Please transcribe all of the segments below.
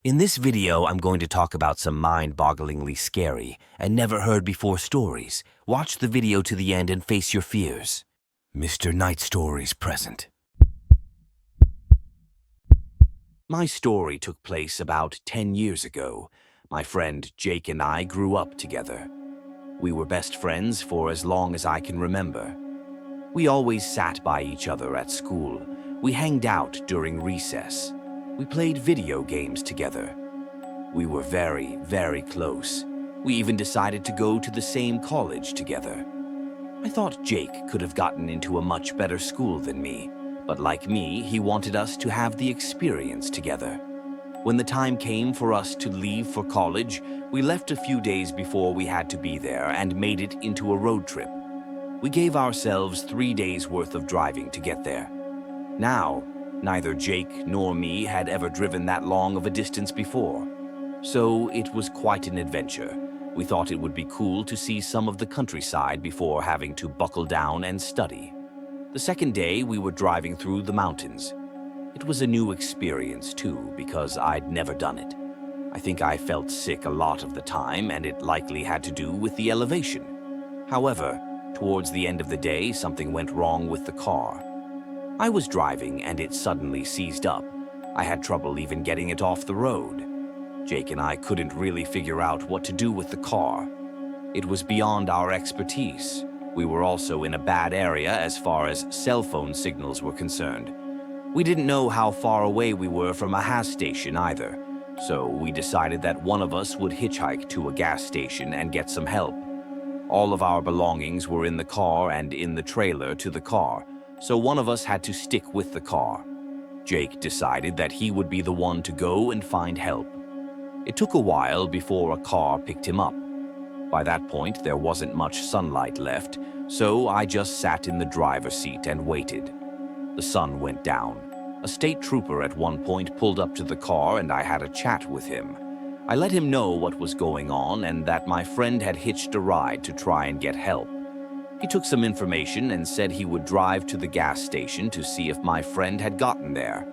In this video, I'm going to talk about some mind-bogglingly scary and never-heard-before stories. Watch the video to the end and face your fears. Mr. Night Stories present. My story took place about 10 years ago. My friend Jake and I grew up together. We were best friends for as long as I can remember. We always sat by each other at school. We hanged out during recess. We played video games together. We were very, very close. We even decided to go to the same college together. I thought Jake could have gotten into a much better school than me, but like me, he wanted us to have the experience together. When the time came for us to leave for college, we left a few days before we had to be there and made it into a road trip. We gave ourselves 3 days worth of driving to get there. Now, neither Jake nor me had ever driven that long of a distance before, so it was quite an adventure. We thought it would be cool to see some of the countryside before having to buckle down and study. The second day, we were driving through the mountains. It was a new experience too, because I'd never done it. I think I felt sick a lot of the time, and it likely had to do with the elevation. However, towards the end of the day, something went wrong with the car. I was driving and it suddenly seized up. I had trouble even getting it off the road. Jake and I couldn't really figure out what to do with the car. It was beyond our expertise. We were also in a bad area as far as cell phone signals were concerned. We didn't know how far away we were from a gas station either, so we decided that one of us would hitchhike to a gas station and get some help. All of our belongings were in the car and in the trailer to the car, so one of us had to stick with the car. Jake decided that he would be the one to go and find help. It took a while before a car picked him up. By that point, there wasn't much sunlight left, so I just sat in the driver's seat and waited. The sun went down. A state trooper at one point pulled up to the car and I had a chat with him. I let him know what was going on and that my friend had hitched a ride to try and get help. He took some information and said he would drive to the gas station to see if my friend had gotten there.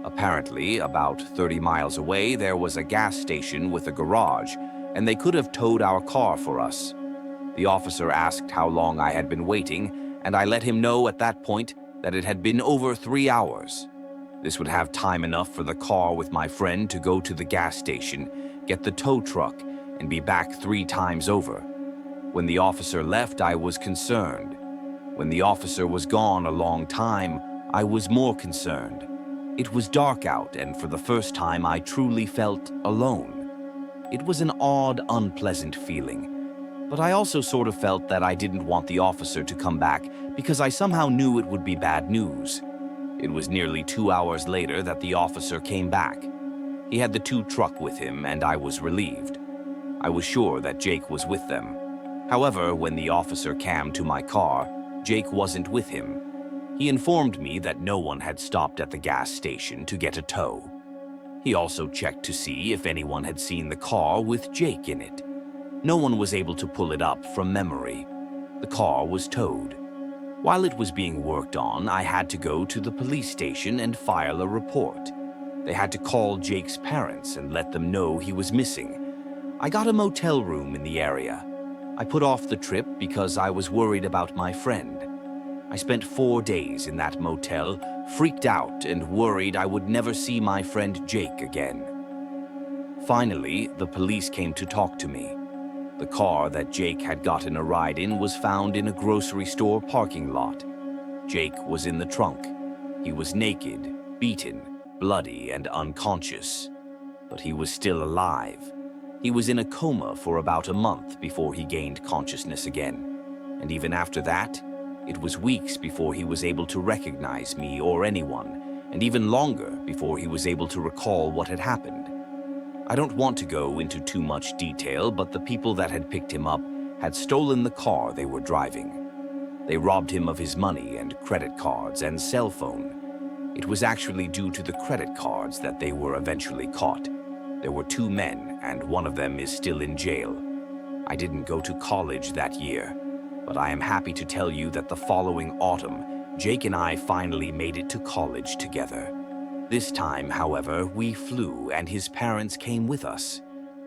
Apparently, about 30 miles away, there was a gas station with a garage, and they could have towed our car for us. The officer asked how long I had been waiting, and I let him know at that point that it had been over 3 hours. This would have time enough for the car with my friend to go to the gas station, get the tow truck, and be back 3 times over. When the officer left, I was concerned. When the officer was gone a long time, I was more concerned. It was dark out, and for the first time, I truly felt alone. It was an odd, unpleasant feeling, but I also sort of felt that I didn't want the officer to come back because I somehow knew it would be bad news. It was nearly 2 hours later that the officer came back. He had the tow truck with him, and I was relieved. I was sure that Jake was with them. However, when the officer came to my car, Jake wasn't with him. He informed me that no one had stopped at the gas station to get a tow. He also checked to see if anyone had seen the car with Jake in it. No one was able to pull it up from memory. The car was towed. While it was being worked on, I had to go to the police station and file a report. They had to call Jake's parents and let them know he was missing. I got a motel room in the area. I put off the trip because I was worried about my friend. I spent 4 days in that motel, freaked out and worried I would never see my friend Jake again. Finally, the police came to talk to me. The car that Jake had gotten a ride in was found in a grocery store parking lot. Jake was in the trunk. He was naked, beaten, bloody, and unconscious. But he was still alive. He was in a coma for about a month before he gained consciousness again. And even after that, it was weeks before he was able to recognize me or anyone, and even longer before he was able to recall what had happened. I don't want to go into too much detail, but the people that had picked him up had stolen the car they were driving. They robbed him of his money and credit cards and cell phone. It was actually due to the credit cards that they were eventually caught. There were 2 men, and one of them is still in jail. I didn't go to college that year, but I am happy to tell you that the following autumn, Jake and I finally made it to college together. This time, however, we flew and his parents came with us.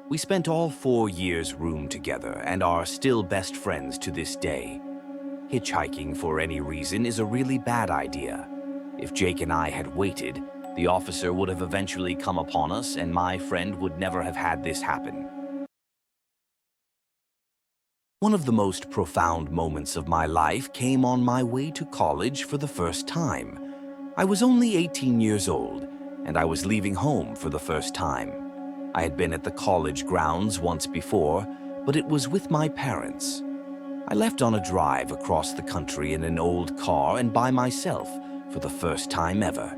We spent all 4 years room together and are still best friends to this day. Hitchhiking for any reason is a really bad idea. If Jake and I had waited, the officer would have eventually come upon us and my friend would never have had this happen. One of the most profound moments of my life came on my way to college for the first time. I was only 18 years old, and I was leaving home for the first time. I had been at the college grounds once before, but it was with my parents. I left on a drive across the country in an old car and by myself for the first time ever.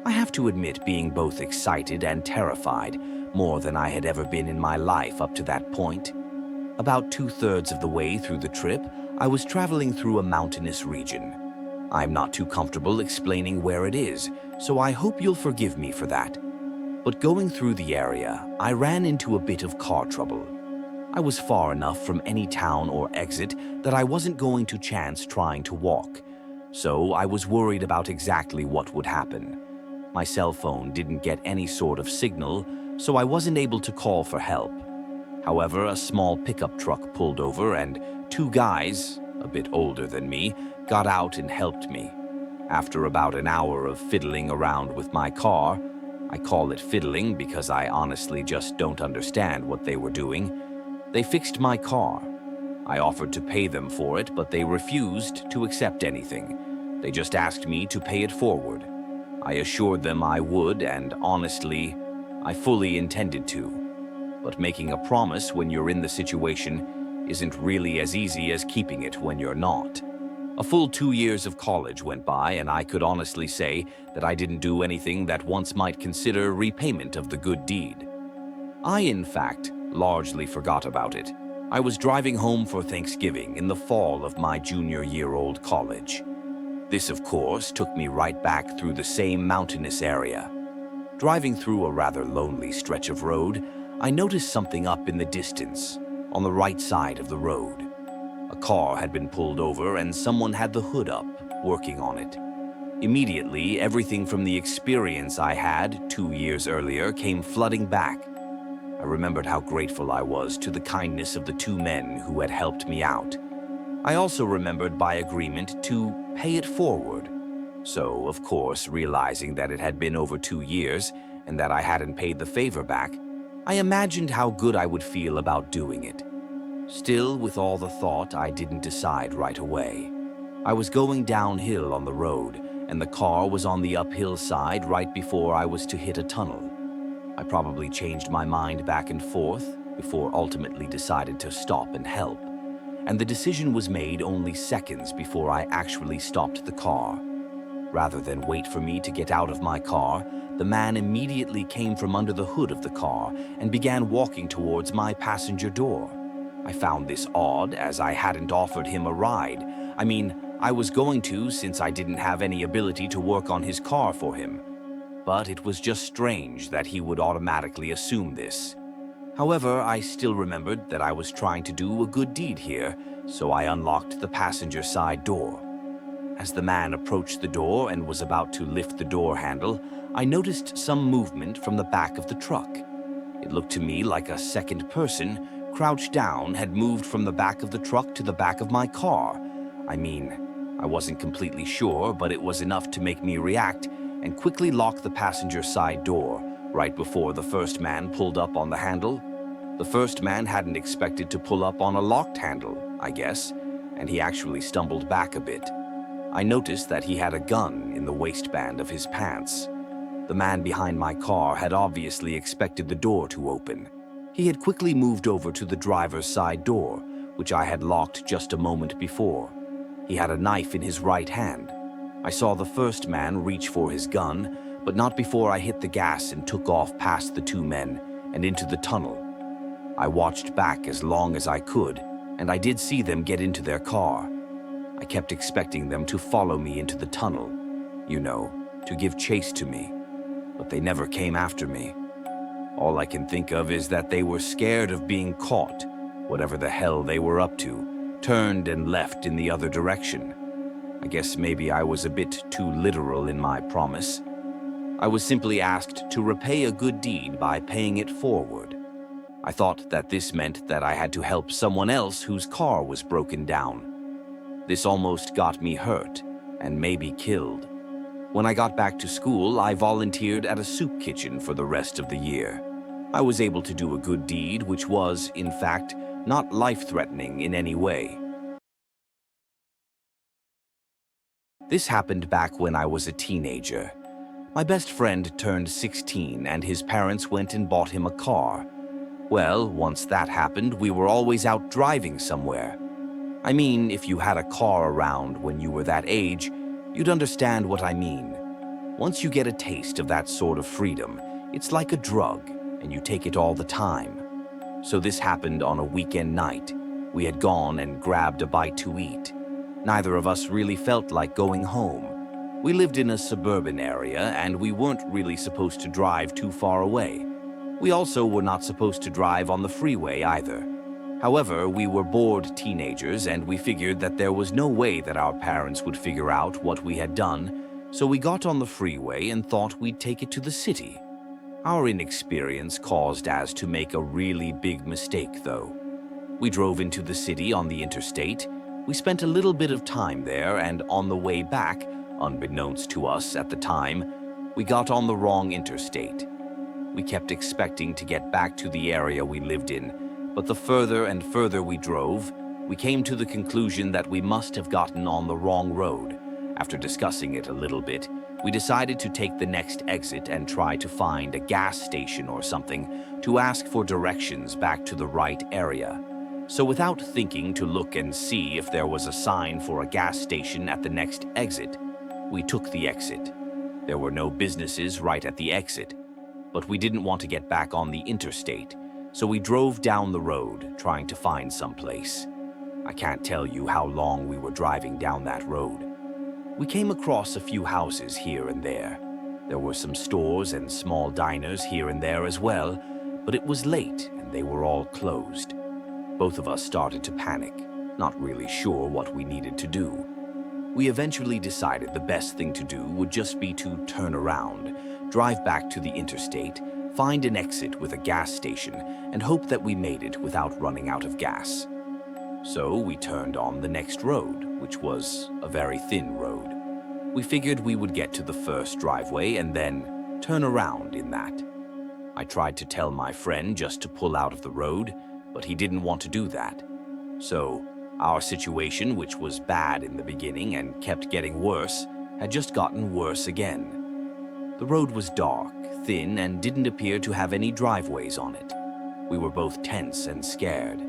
I have to admit being both excited and terrified, more than I had ever been in my life up to that point. About 2/3 of the way through the trip, I was traveling through a mountainous region. I'm not too comfortable explaining where it is, so I hope you'll forgive me for that. But going through the area, I ran into a bit of car trouble. I was far enough from any town or exit that I wasn't going to chance trying to walk, so I was worried about exactly what would happen. My cell phone didn't get any sort of signal, so I wasn't able to call for help. However, a small pickup truck pulled over and 2 guys, a bit older than me, got out and helped me. After about an hour of fiddling around with my car, I call it fiddling because I honestly just don't understand what they were doing, they fixed my car. I offered to pay them for it, but they refused to accept anything. They just asked me to pay it forward. I assured them I would, and honestly, I fully intended to. But making a promise when you're in the situation isn't really as easy as keeping it when you're not. A full 2 years of college went by, and I could honestly say that I didn't do anything that once might consider repayment of the good deed. I, in fact, largely forgot about it. I was driving home for Thanksgiving in the fall of my junior-year-old college. This, of course, took me right back through the same mountainous area. Driving through a rather lonely stretch of road, I noticed something up in the distance, on the right side of the road. A car had been pulled over and someone had the hood up, working on it. Immediately, everything from the experience I had 2 years earlier came flooding back. I remembered how grateful I was to the kindness of the 2 men who had helped me out. I also remembered by agreement to pay it forward. So, of course, realizing that it had been over 2 years and that I hadn't paid the favor back, I imagined how good I would feel about doing it. Still, with all the thought, I didn't decide right away. I was going downhill on the road, and the car was on the uphill side right before I was to hit a tunnel. I probably changed my mind back and forth before ultimately decided to stop and help. And the decision was made only seconds before I actually stopped the car. Rather than wait for me to get out of my car, the man immediately came from under the hood of the car and began walking towards my passenger door. I found this odd, as I hadn't offered him a ride. I mean, I was going to since I didn't have any ability to work on his car for him. But it was just strange that he would automatically assume this. However, I still remembered that I was trying to do a good deed here, so I unlocked the passenger side door. As the man approached the door and was about to lift the door handle, I noticed some movement from the back of the truck. It looked to me like a second person, crouched down, had moved from the back of the truck to the back of my car. I mean, I wasn't completely sure, but it was enough to make me react and quickly lock the passenger side door right before the first man pulled up on the handle. The first man hadn't expected to pull up on a locked handle, I guess, and he actually stumbled back a bit. I noticed that he had a gun in the waistband of his pants. The man behind my car had obviously expected the door to open. He had quickly moved over to the driver's side door, which I had locked just a moment before. He had a knife in his right hand. I saw the first man reach for his gun, but not before I hit the gas and took off past the 2 men and into the tunnel. I watched back as long as I could, and I did see them get into their car. I kept expecting them to follow me into the tunnel, you know, to give chase to me, but they never came after me. All I can think of is that they were scared of being caught, whatever the hell they were up to, turned and left in the other direction. I guess maybe I was a bit too literal in my promise. I was simply asked to repay a good deed by paying it forward. I thought that this meant that I had to help someone else whose car was broken down. This almost got me hurt and maybe killed. When I got back to school, I volunteered at a soup kitchen for the rest of the year. I was able to do a good deed which was, in fact, not life-threatening in any way. This happened back when I was a teenager. My best friend turned 16 and his parents went and bought him a car. Well, once that happened, we were always out driving somewhere. I mean, if you had a car around when you were that age, you'd understand what I mean. Once you get a taste of that sort of freedom, it's like a drug, and you take it all the time. So this happened on a weekend night. We had gone and grabbed a bite to eat. Neither of us really felt like going home. We lived in a suburban area, and we weren't really supposed to drive too far away. We also were not supposed to drive on the freeway either. However, we were bored teenagers, and we figured that there was no way that our parents would figure out what we had done, so we got on the freeway and thought we'd take it to the city. Our inexperience caused us to make a really big mistake, though. We drove into the city on the interstate. We spent a little bit of time there, and on the way back, unbeknownst to us at the time, we got on the wrong interstate. We kept expecting to get back to the area we lived in, but the further and further we drove, we came to the conclusion that we must have gotten on the wrong road. After discussing it a little bit, we decided to take the next exit and try to find a gas station or something to ask for directions back to the right area. So without thinking to look and see if there was a sign for a gas station at the next exit, we took the exit. There were no businesses right at the exit, but we didn't want to get back on the interstate, so we drove down the road trying to find some place. I can't tell you how long we were driving down that road. We came across a few houses here and there. There were some stores and small diners here and there as well, but it was late and they were all closed. Both of us started to panic, not really sure what we needed to do. We eventually decided the best thing to do would just be to turn around, drive back to the interstate, find an exit with a gas station, and hope that we made it without running out of gas. So we turned on the next road, which was a very thin road. We figured we would get to the first driveway and then turn around in that. I tried to tell my friend just to pull out of the road, but he didn't want to do that. So our situation, which was bad in the beginning and kept getting worse, had just gotten worse again. The road was dark, thin, and didn't appear to have any driveways on it. We were both tense and scared.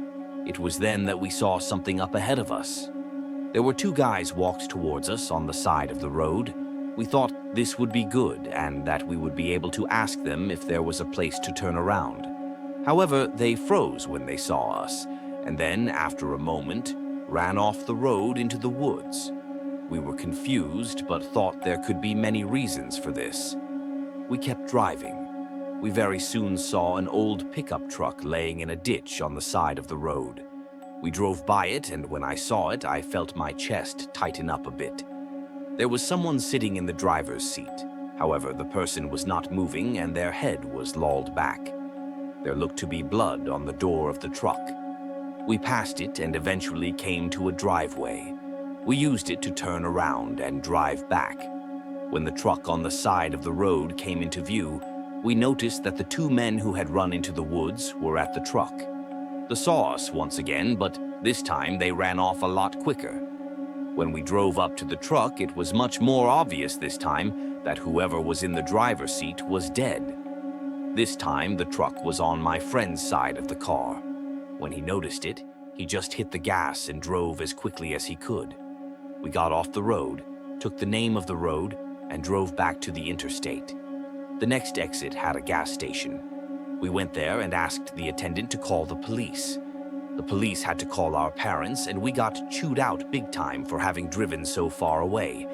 It was then that we saw something up ahead of us. There were two guys walked towards us on the side of the road. We thought this would be good and that we would be able to ask them if there was a place to turn around. However, they froze when they saw us, and then, after a moment, ran off the road into the woods. We were confused, but thought there could be many reasons for this. We kept driving. We very soon saw an old pickup truck laying in a ditch on the side of the road. We drove by it, and when I saw it, I felt my chest tighten up a bit. There was someone sitting in the driver's seat. However, the person was not moving, and their head was lolled back. There looked to be blood on the door of the truck. We passed it and eventually came to a driveway. We used it to turn around and drive back. When the truck on the side of the road came into view, we noticed that the two men who had run into the woods were at the truck. They saw us once again, but this time they ran off a lot quicker. When we drove up to the truck, it was much more obvious this time that whoever was in the driver's seat was dead. This time, the truck was on my friend's side of the car. When he noticed it, he just hit the gas and drove as quickly as he could. We got off the road, took the name of the road, and drove back to the interstate. The next exit had a gas station. We went there and asked the attendant to call the police. The police had to call our parents, and we got chewed out big time for having driven so far away,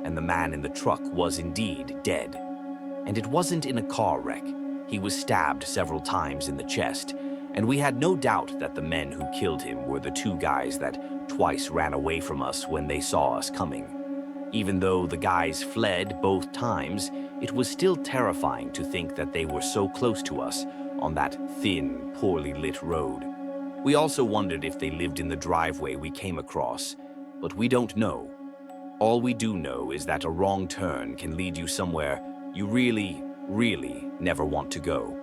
and the man in the truck was indeed dead. And it wasn't in a car wreck. He was stabbed several times in the chest, and we had no doubt that the men who killed him were the two guys that twice ran away from us when they saw us coming. Even though the guys fled both times, it was still terrifying to think that they were so close to us on that thin, poorly lit road. We also wondered if they lived in the driveway we came across, but we don't know. All we do know is that a wrong turn can lead you somewhere you really, really never want to go.